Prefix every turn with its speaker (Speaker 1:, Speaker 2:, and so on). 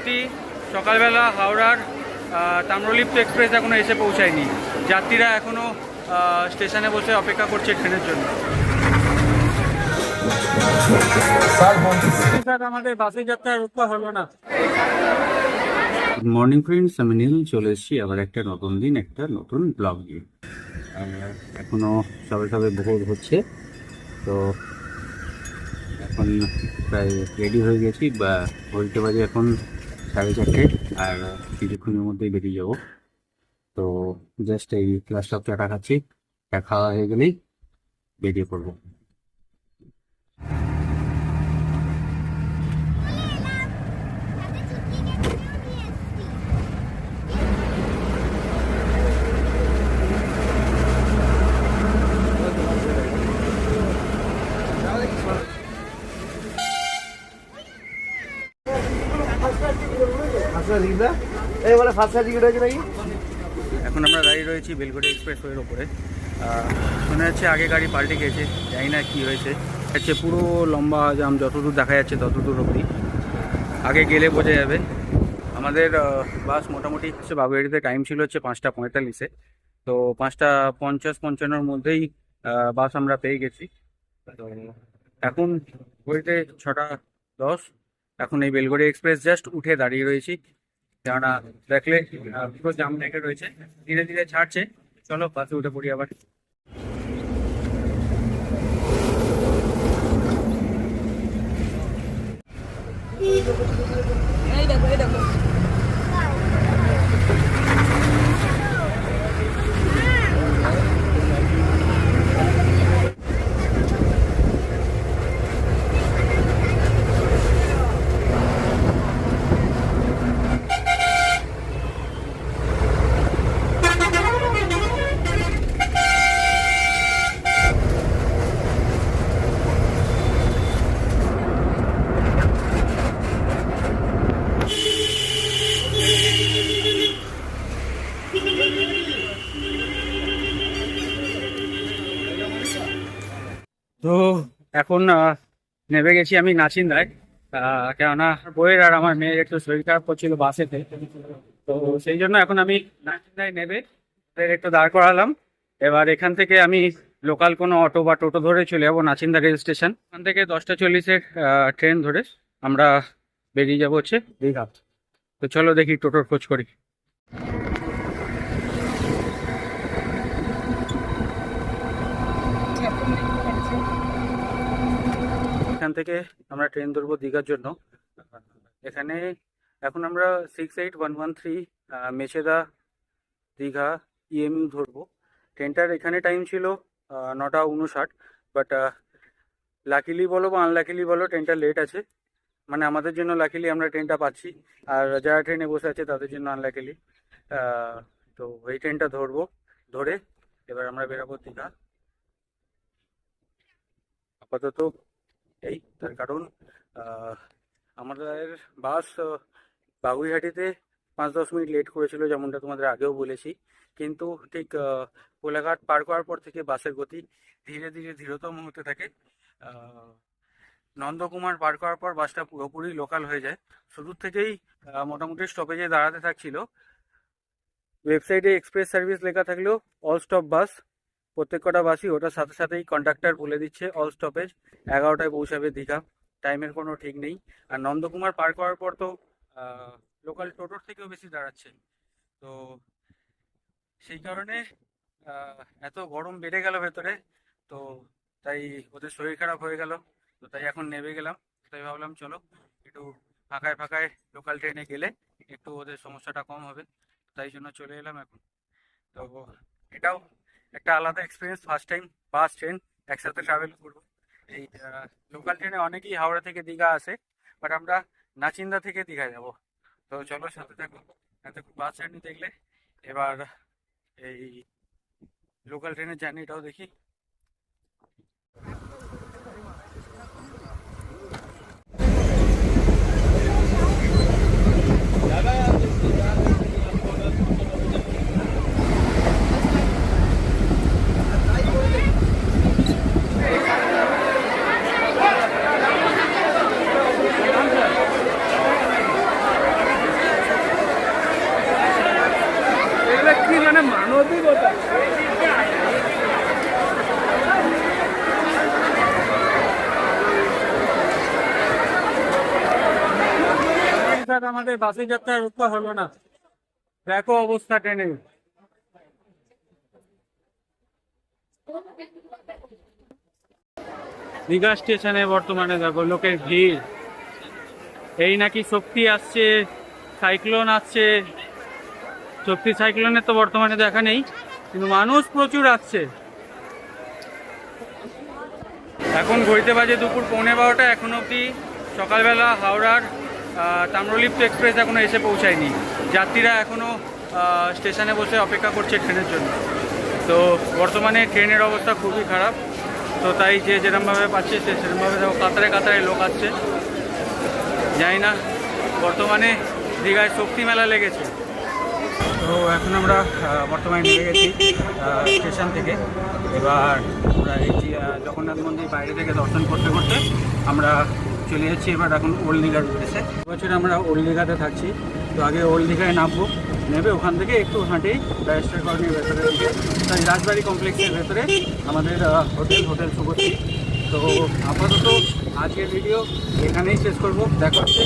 Speaker 1: সত্যি সকালবেলা হাওড়ার তাম্রলিপ্ত এক্সপ্রেস এখনও এসে পৌঁছায়নি। যাত্রীরা এখনও স্টেশনে বসে অপেক্ষা করছে ট্রেনের জন্য। আমাদের বাসের যাত্রা রক্ষা হলো না। গুড মর্নিং ফ্রেন্ডস, আমি নীল চলে এসেছি আবার একটা নতুন দিন, একটা নতুন ব্লগ নিয়ে। এখনো সবে সবে ভোর হচ্ছে, তো এখন প্রায় রেডি হয়ে গেছি। বা বলতে পারি এখন 4:30, আর কিছুক্ষণের মধ্যেই বেরিয়ে যাবো। তো জাস্ট এই লাস্ট অফ চাটা খাচ্ছি, চা খাওয়া হয়ে গেলেই বেরিয়ে পড়বো। এখন আমরা দাঁড়িয়ে রয়েছি বেলঘড়ি এক্সপ্রেসওয়ের ওপরে। মনে হচ্ছে আগে গাড়ি পাল্টে গেছে, জানি না কি হয়েছে। হচ্ছে পুরো লম্বা জাম, যতদূর দেখা যাচ্ছে ততদূর অবধি। আগে গেলে বোঝা যাবে। আমাদের বাস মোটামুটি হচ্ছে বাবুয়াড়িতে টাইম ছিল হচ্ছে 5:45, তো 5:50-55 মধ্যেই বাস আমরা পেয়ে গেছি। তো এখন ঘড়িতে 6:10। এখন এই বেলঘড়ি এক্সপ্রেস জাস্ট উঠে দাঁড়িয়ে রয়েছি, কেননা দেখলে পুরো জাম লেগে রয়েছে। ধীরে ধীরে ছাড়ছে, চলো বাসে উঠে পড়ি আবার। তো এখন নেমে গেছি আমি নাচিন্দায়, কেননা বইয়ের আর আমার মেয়ের একটু শরীর খারাপ করছিল বাসেতে। তো সেই জন্য এখন আমি নাচিন্দায় নেবে একটু দাঁড় করালাম। এবার এখান থেকে আমি লোকাল কোনো অটো বা টোটো ধরে চলে যাবো নাচিন্দা রেল স্টেশন। ওখান থেকে 10:40 ট্রেন ধরে আমরা বেরিয়ে যাবো হচ্ছে দীঘা। তো চলো দেখি টোটোর খোঁজ করি। এখান থেকে আমরা ট্রেন ধরবো দীঘার জন্য। এখানে এখন আমরা 68-113 মেচেদা দীঘা EMU ধরবো। ট্রেনটার এখানে টাইম ছিল 9:59, বাট লাকিলি বলো বা আনলাকিলি বলো ট্রেনটা লেট আছে। মানে আমাদের জন্য লাকিলি আমরা ট্রেনটা পাচ্ছি, আর যারা ট্রেনে বসে আছে তাদের জন্য আনলাকিলি। তো এই ট্রেনটা ধরবো, ধরে এবার আমরা বেরাবো দীঘা। আপাতত এই তার কারণ আমাদের বাস বাগুইহাটিতে 5-10 মিনিট লেট করেছিল, যেমনটা তোমাদের আগেও বলেছি। কিন্তু ঠিক কোলাঘাট পার করার পর থেকে বাসের গতি ধীরে ধীরে ধীরতম হতে থাকে। নন্দকুমার পার করার পর বাসটা পুরোপুরি লোকাল হয়ে যায়। শুরুর থেকেই মোটামুটি স্টপেজে দাঁড়াতে থাকছিল। ওয়েবসাইটে এক্সপ্রেস সার্ভিস লেখা থাকলেও অল স্টপ বাস, প্রত্যেক কটা বাসই ওটার সাথে সাথেই কন্ডাক্টর বলে দিচ্ছে অল স্টপেজ 11টায় পৌঁছাবে দীঘা। টাইমের কোনো ঠিক নেই। আর নন্দকুমার পার করার পর তো লোকাল টোটোর থেকেও বেশি দাঁড়াচ্ছে। তো সেই কারণে এত গরম বেড়ে গেল ভেতরে, তো তাই ওদের শরীর খারাপ হয়ে গেল। তো তাই এখন নেমে গেলাম। তাই ভাবলাম চলো একটু ফাঁকায় ফাঁকায় লোকাল ট্রেনে গেলে একটু ওদের সমস্যাটা কম হবে, তাই জন্য চলে এলাম এখন। তো এটাও একটা আলাদা experience, first time bus train একসাথে ট্রাভেল করবো। এই লোকাল ট্রেনে অনেকেই হাওড়া থেকে দীঘা আসে, বাট আমরা নাচিন্দা থেকে দীঘা যাব। তো চলো সাথে থাকো, এত বাস জার্নি দেখলে। এবার এই লোকাল ট্রেনের জার্নিটাও দেখি।
Speaker 2: মানে মানবিকতা।
Speaker 1: আমাদের বাসে যাত্রা রক্ষা হলো না, দেখো অবস্থা ট্রেনে। দীঘা স্টেশনে বর্তমানে দেখো লোকের ভিড়। এই নাকি শক্তি আসছে, সাইক্লোন আসছে। শক্তি সাইক্লোনের তো বর্তমানে দেখা নেই, কিন্তু মানুষ প্রচুর আসছে। এখন ঘড়িতে বাজে দুপুর 11:15, এখন অবধি সকালবেলা হাওড়ার তাম্রলিপ্ত এক্সপ্রেস এখনো এসে পৌঁছায়নি। যাত্রীরা এখনো স্টেশনে বসে অপেক্ষা করছে ট্রেনের জন্য। তো বর্তমানে ট্রেনের অবস্থা খুবই খারাপ। তো তাই যে যেরকমভাবে পাচ্ছে সে সেরকমভাবে দেখো কাতারে কাতারে লোক আসছে। জানি না, বর্তমানে দীঘায় শক্তি মেলা লেগেছে। তো এখন আমরা বর্তমানে নেমে গেছি স্টেশন থেকে। এবার আমরা এই জগন্নাথ মন্দির বাইরে থেকে দর্শন করতে করতে আমরা চলে যাচ্ছি এবার এখন ওল্ড দীঘার উদ্দেশ্যে। বছর আমরা ওল্ড দীঘাতে থাকছি। তো আগে ওল্ড দীঘায় নামবো, নেবে ওখান থেকে একটু হাঁটেই ব্যারিস্টার কলোনির ভেতরের দিকে, তাই রাজবাড়ি কমপ্লেক্সের ভেতরে আমাদের হোটেল শুভশ্রী। তো আপাতত আজকের ভিডিও এখানেই শেষ করবো। দেখা হচ্ছে